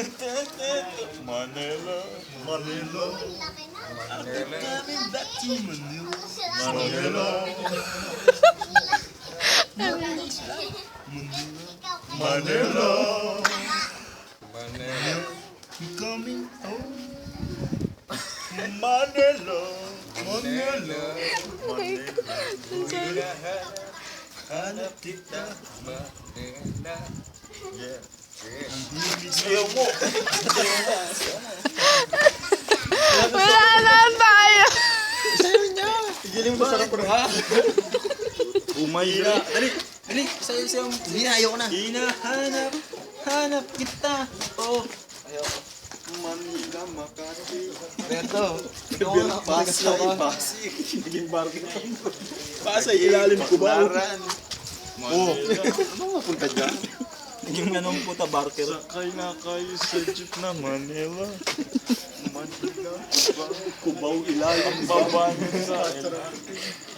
Manila. Manila. Coming back to Manila. Manila. Manila. Manila. Coming home. Manila. Manila. Manila. Hanap kita. Manila. Yeah. Sayaw mo. Wala na tayo. Sayaw niya. Tigilin mo sarap rin. Umay na. Dali. Dali. Sayaw. Hindi na. Ayaw ko na. Hinahanap. Hanap kita. Oh. Ayaw ko. Manila, Makati. Ito. Pasay. Naging barking. Pasay, ilalim ko ba? Oh. Ano nga punta dyan? Naging anong puta barker. Sakay na kayo sa jeep na Manila. Manila, Cubao, ilalim. Ang baba sa ilalim.